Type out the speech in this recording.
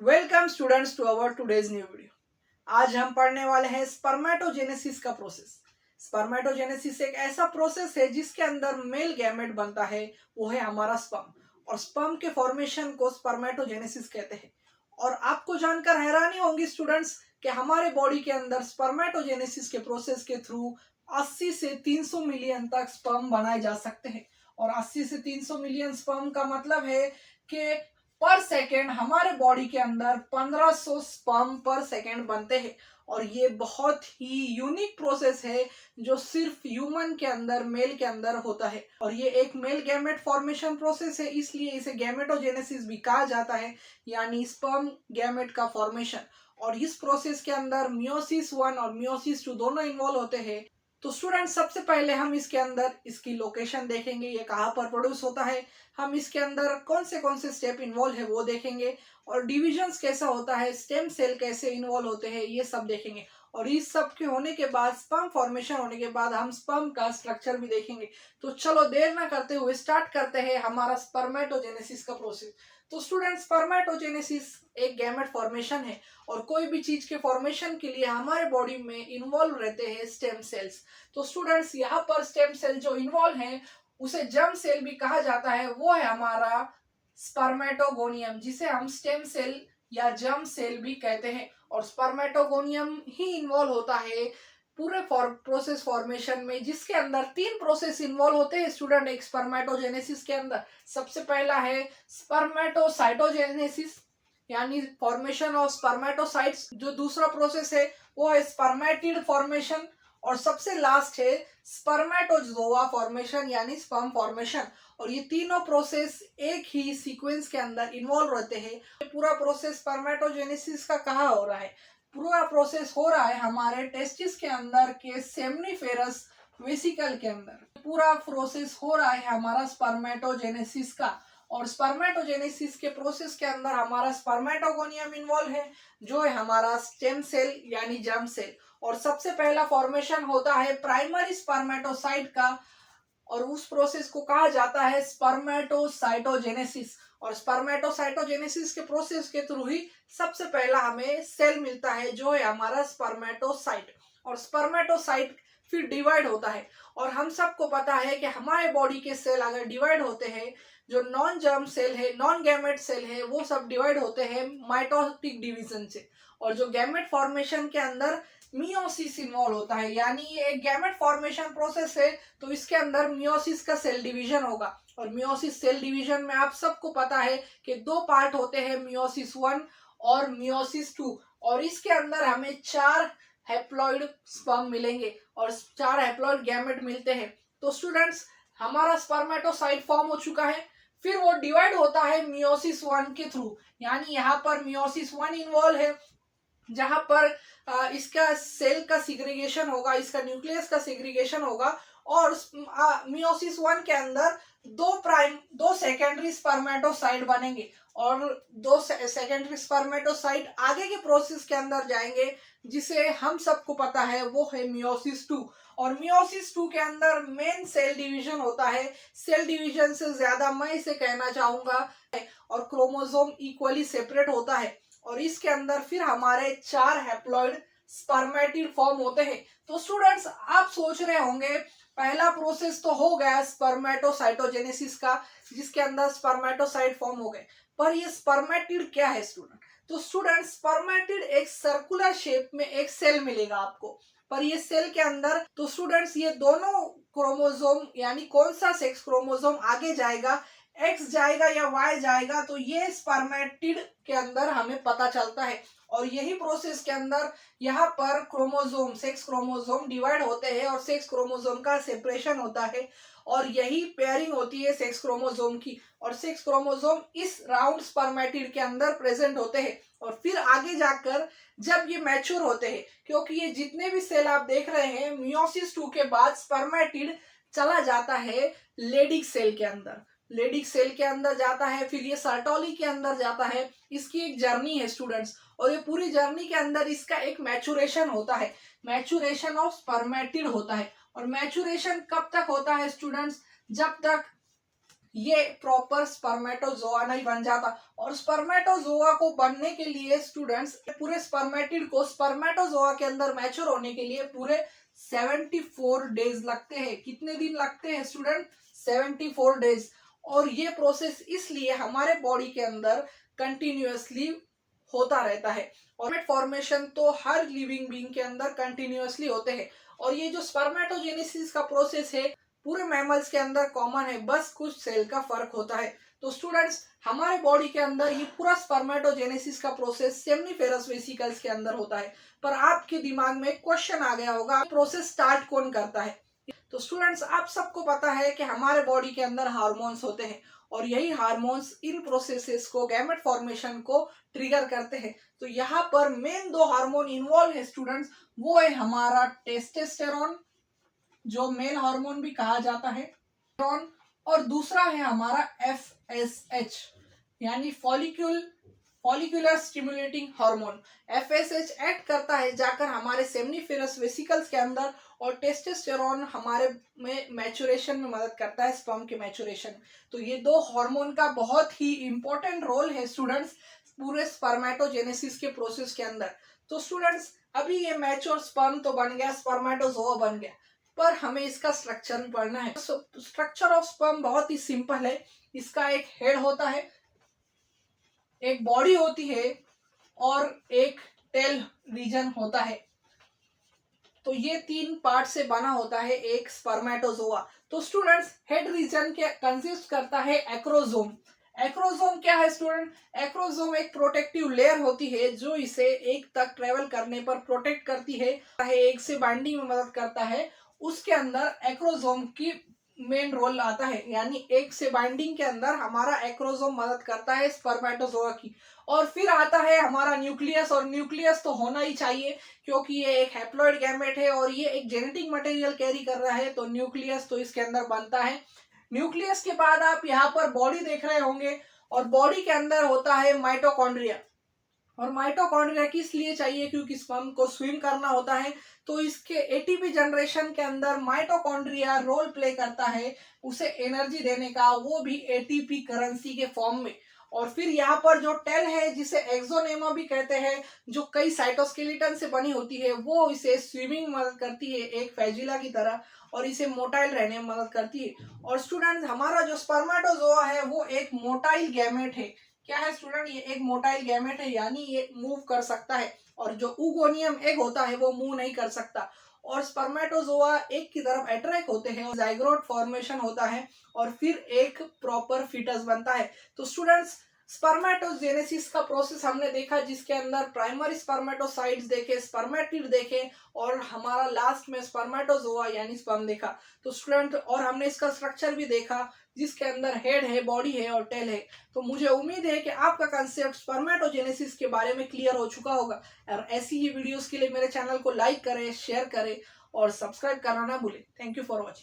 Welcome students to our today's new video. आज हम पढ़ने वाले हैं स्पर्मेटोजेनेसिस का प्रोसेस। स्पर्मेटोजेनेसिस एक ऐसा प्रोसेस है जिसके अंदर मेल गैमेट बनता है, वो है हमारा स्पर्म। और स्पर्म के फॉर्मेशन को स्पर्मेटोजेनेसिस कहते हैं। और आपको जानकर हैरानी होगी स्टूडेंट्स कि हमारे बॉडी के अंदर स्पर्मेटोजेनेसिस के प्रोसेस के थ्रू 80 से 300 मिलियन तक स्पर्म बनाए जा सकते हैं। और 80 से 300 मिलियन स्पर्म का मतलब है कि पर सेकेंड हमारे बॉडी के अंदर 1500 स्पर्म पर सेकेंड बनते हैं। और ये बहुत ही यूनिक प्रोसेस है जो सिर्फ ह्यूमन के अंदर, मेल के अंदर होता है। और ये एक मेल गैमेट फॉर्मेशन प्रोसेस है, इसलिए इसे गैमेटोजेनेसिस भी कहा जाता है, यानी स्पर्म गैमेट का फॉर्मेशन। और इस प्रोसेस के अंदर मियोसिस 1 और मियोसिस 2 दोनों इन्वॉल्व होते हैं। तो स्टूडेंट, सबसे पहले हम इसके अंदर इसकी लोकेशन देखेंगे, ये कहाँ पर प्रोड्यूस होता है। हम इसके अंदर कौन से स्टेप इन्वॉल्व है वो देखेंगे। और डिविजन्स कैसा होता है, स्टेम सेल कैसे इन्वॉल्व होते हैं, ये सब देखेंगे। और इस सब के होने के बाद, स्पर्म फॉर्मेशन होने के बाद, हम स्पर्म का स्ट्रक्चर भी देखेंगे। तो चलो देर ना करते हुए स्टार्ट करते हैं हमारा स्पर्मेटोजेनेसिस का प्रोसेस। तो स्टूडेंट, स्पर्मेटोजेनेसिस एक गैमेट फॉर्मेशन है। और कोई भी चीज के फॉर्मेशन के लिए हमारे बॉडी में इन्वॉल्व रहते हैं स्टेम सेल्स। तो स्टूडेंट्स, यहाँ पर स्टेम सेल जो इन्वॉल्व हैं उसे जर्म सेल भी कहा जाता है, वो है हमारा स्पर्मेटोगोनियम, जिसे हम स्टेम सेल या जर्म सेल भी कहते हैं। और स्पर्मेटोगोनियम ही इन्वॉल्व होता है पूरे प्रोसेस फॉर्मेशन में, जिसके अंदर 3 प्रोसेस इन्वॉल्व होते हैं स्टूडेंट एक स्पर्मेटोजेनेसिस के अंदर। सबसे पहला है स्पर्मेटोसाइटोजेनेसिस, यानी फॉर्मेशन ऑफ स्पर्मेटोसाइट्स। जो दूसरा प्रोसेस है वो है स्पर्मेटिड फॉर्मेशन। और सबसे लास्ट है स्पर्मेटोजोआ फॉर्मेशन, यानी स्पर्म फॉर्मेशन। और ये तीनों प्रोसेस एक ही सीक्वेंस के अंदर इन्वॉल्व रहते हैं। पूरा प्रोसेस स्पर्मेटोजेनेसिस का कहाँ हो रहा है? पूरा प्रोसेस हो रहा है हमारे टेस्टिस के अंदर के सेमनीफेरस वेसिकल के अंदर। पूरा प्रोसेस हो रहा है हमारा स्पर्मेटोजेनेसिस का। और स्पर्मेटोजेनेसिस के प्रोसेस के अंदर हमारा स्पर्मेटोगोनियम इन्वॉल्व है, जो है हमारा स्टेम सेल यानी जर्म सेल। और सबसे पहला फॉर्मेशन होता है प्राइमरी स्पर्मेटोसाइट का, और उस प्रोसेस को कहा जाता है स्पर्मेटोसाइटोजेनेसिस। और स्पर्मेटोसाइटोजेनेसिस के प्रोसेस के थ्रू ही सबसे पहला हमें सेल मिलता है, जो है हमारा स्पर्मेटोसाइट। और स्पर्मेटोसाइट फिर डिवाइड होता है। और हम सबको पता है कि हमारे बॉडी के सेल अगर डिवाइड होते हैं, जो नॉन जर्म सेल है, नॉन गैमेट सेल है, वो सब डिवाइड होते हैं माइटोटिक डिवीजन से। और जो गैमेट फॉर्मेशन के अंदर मियोसिस इन्वॉल्व होता है, यानी ये एक गैमेट फॉर्मेशन प्रोसेस है, तो इसके अंदर मियोसिस का सेल डिवीजन होगा। और मियोसिस सेल डिवीजन में आप सबको पता है कि 2 पार्ट होते हैं, मियोसिस 1 और मियोसिस 2। और इसके अंदर हमें 4 हैप्लॉइड स्पर्म मिलेंगे और 4 हैप्लॉइड गैमेट मिलते हैं। तो स्टूडेंट्स, हमारा स्पर्मेटोसाइट फॉर्म हो चुका है। फिर वो डिवाइड होता है मियोसिस 1 के थ्रू, यानी यहाँ पर मियोसिस 1 इन्वॉल्व है, जहां पर इसका सेल का सिग्रीगेशन होगा, इसका न्यूक्लियस का सिग्रीगेशन होगा। और मियोसिस 1 के अंदर 2 सेकेंडरी स्पर्मेटोसाइट बनेंगे। और 2 सेकेंडरी स्पर्मेटोसाइट आगे के प्रोसेस के अंदर जाएंगे, जिसे हम सबको पता है वो है मियोसिस 2। और मियोसिस 2 के अंदर मेन सेल डिवीजन होता है। सेल डिवीजन से ज्यादा मैं इसे कहना चाहूंगा, और क्रोमोसोम इक्वली सेपरेट होता है। और इसके अंदर फिर हमारे 4 हैप्लॉइड स्पर्मेटिड फॉर्म होते हैं। तो स्टूडेंट्स, आप सोच रहे होंगे पहला प्रोसेस तो हो गया स्पर्मेटोसाइटोजेनेसिस का, जिसके अंदर स्पर्मेटोसाइट फॉर्म हो गए, पर ये स्पर्मेटिड क्या है स्टूडेंट? तो स्टूडेंट, स्पर्मेटिड एक सर्कुलर शेप में एक सेल मिलेगा आपको। पर ये सेल के अंदर, तो स्टूडेंट्स, ये दोनों क्रोमोसोम, यानी कौन सा सेक्स क्रोमोसोम आगे जाएगा, एक्स जाएगा या वाई जाएगा, तो ये स्पर्मेटिड के अंदर हमें पता चलता है। और यही प्रोसेस के अंदर यहाँ पर क्रोमोसोम, सेक्स क्रोमोसोम डिवाइड होते हैं और सेक्स क्रोमोसोम का सेपरेशन होता है। और यही पेयरिंग होती है सेक्स क्रोमोसोम की। और सेक्स क्रोमोसोम इस राउंड स्पर्मेटिड के अंदर प्रेजेंट होते हैं। और फिर आगे जाकर जब ये मैच्योर होते हैं, क्योंकि ये जितने भी सेल आप देख रहे हैं, मियोसिस 2 के बाद स्पर्मेटिड चला जाता है लेडिक सेल के अंदर। लेडिक सेल के अंदर जाता है, फिर ये सर्टोली के अंदर जाता है। इसकी एक जर्नी है स्टूडेंट्स। और ये पूरी जर्नी के अंदर इसका एक मैचुरेशन होता है, मैचुरेशन ऑफ स्पर्मेटिड होता है। और मैचुरेशन कब तक होता है स्टूडेंट्स? जब तक ये प्रॉपर स्पर्मेटोजोआ नहीं बन जाता। और स्पर्मेटोजोआ को बनने के लिए स्टूडेंट्स पूरे स्पर्मेटिड को स्पर्मेटोजोआ के अंदर मैच्योर होने के लिए पूरे 74 डेज लगते हैं। कितने दिन लगते हैं स्टूडेंट? 74 डेज। और ये प्रोसेस इसलिए हमारे बॉडी के अंदर कंटिन्यूअसली होता रहता है। और फॉर्मेशन तो हर लिविंग बीइंग के अंदर कंटिन्यूअसली होते हैं। और ये जो स्पर्मेटोजेनेसिस का प्रोसेस है पूरे मैमल्स के अंदर कॉमन है, बस कुछ सेल का फर्क होता है। तो स्टूडेंट्स हमारे बॉडी के अंदर ये पूरा स्पर्मेटोजेनेसिस का प्रोसेस सेमनीफेरस वेसिकल्स के अंदर होता है। पर आपके दिमाग में क्वेश्चन आ गया होगा, प्रोसेस स्टार्ट कौन करता है? तो स्टूडेंट्स आप सबको पता है कि हमारे बॉडी के अंदर हार्मोन्स होते हैं और यही हार्मोन्स इन प्रोसेसेस को गैमेट फॉर्मेशन को ट्रिगर करते हैं। तो यहाँ पर मेन दो हार्मोन इन्वॉल्व है स्टूडेंट्स, वो है हमारा टेस्टोस्टेरोन जो मेल हार्मोन भी कहा जाता है, और दूसरा है हमारा FSH यानी follicular stimulating hormone. FSH act करता है जाकर हमारे सेमनीफेरस वेसिकल्स के अंदर और टेस्टोस्टेरोन हमारे में मैचुरेशन में मदद करता है, स्पर्म के मैचुरेशन। तो ये दो हार्मोन का बहुत ही इंपॉर्टेंट रोल है स्टूडेंट्स पूरे स्पर्मेटोजेनेसिस के प्रोसेस के अंदर। तो स्टूडेंट्स अभी ये मैच्योर स्पर्म तो बन गया, स्पर्मेटोजोआ बन गया, पर हमें इसका स्ट्रक्चर भी पढ़ना है। स्ट्रक्चर ऑफ स्पर्म बहुत ही सिंपल है। इसका एक हेड होता है, एक बॉडी होती है और एक टेल रीजन होता है। तो ये तीन पार्ट से बना होता है एक स्पर्मेटोजोआ। तो स्टूडेंट्स हेड रीजन के कंसिस्ट करता है एक्रोसोम। एक्रोसोम क्या है स्टूडेंट? एक्रोसोम एक प्रोटेक्टिव लेयर होती है जो इसे एग तक ट्रेवल करने पर प्रोटेक्ट करती है, एग से बाइंडिंग में मदद करता है। उसके अंदर एक्रोसोम की मेन रोल आता है, यानी एग से बाइंडिंग के अंदर हमारा एक्रोसोम मदद करता है स्पर्मेटोजोआ की। और फिर आता है हमारा न्यूक्लियस, और न्यूक्लियस तो होना ही चाहिए क्योंकि ये एक हैप्लॉइड गैमेट है और ये एक जेनेटिक मटेरियल कैरी कर रहा है, तो न्यूक्लियस तो इसके अंदर बनता है। न्यूक्लियस के बाद आप यहाँ पर बॉडी देख रहे होंगे और बॉडी के अंदर होता है माइटोकॉन्ड्रिया। और माइटोकॉन्ड्रिया किस लिए चाहिए? क्योंकि स्पर्म को स्विम करना होता है। तो इसके एटीपी जनरेशन के अंदर माइटोकॉन्ड्रिया रोल प्ले करता है उसे एनर्जी देने का, वो भी एटीपी करेंसी के फॉर्म में। और फिर यहाँ पर जो टेल है जिसे एक्सोनेमा भी कहते हैं, जो कई साइटोस्केलेटन से बनी होती है, वो इसे स्विमिंग में मदद करती है एक फ्लैजिला की तरह, और इसे मोटाइल रहने में मदद करती है। और स्टूडेंट हमारा जो स्पर्मेटोजोआ है वो एक मोटाइल गैमेट है। क्या है स्टूडेंट? ये एक मोटाइल गैमेट है, यानी ये मूव कर सकता है। और जो ऊगोनियम एग होता है वो मूव नहीं कर सकता। और स्पर्मेटोजोआ एक की तरफ अट्रैक्ट होते हैं और जाइगोट फॉर्मेशन होता है और फिर एक प्रॉपर फीटस बनता है। तो स्टूडेंट्स स्पर्मेटोजेनेसिस का प्रोसेस हमने देखा जिसके अंदर प्राइमरी स्पर्मेटोसाइट्स देखे, स्पर्मेटिड देखे और हमारा लास्ट में स्पर्मेटोजोआ यानी स्पर्म देखा। तो स्टूडेंट और हमने इसका स्ट्रक्चर भी देखा जिसके अंदर हेड है, बॉडी है और टेल है। तो मुझे उम्मीद है कि आपका कंसेप्ट स्पर्मेटोजेनेसिस के बारे में क्लियर हो चुका होगा। और ऐसी ही वीडियोस के लिए मेरे चैनल को लाइक करें, शेयर करें और सब्सक्राइब करना ना भूलें। Thank you for watching.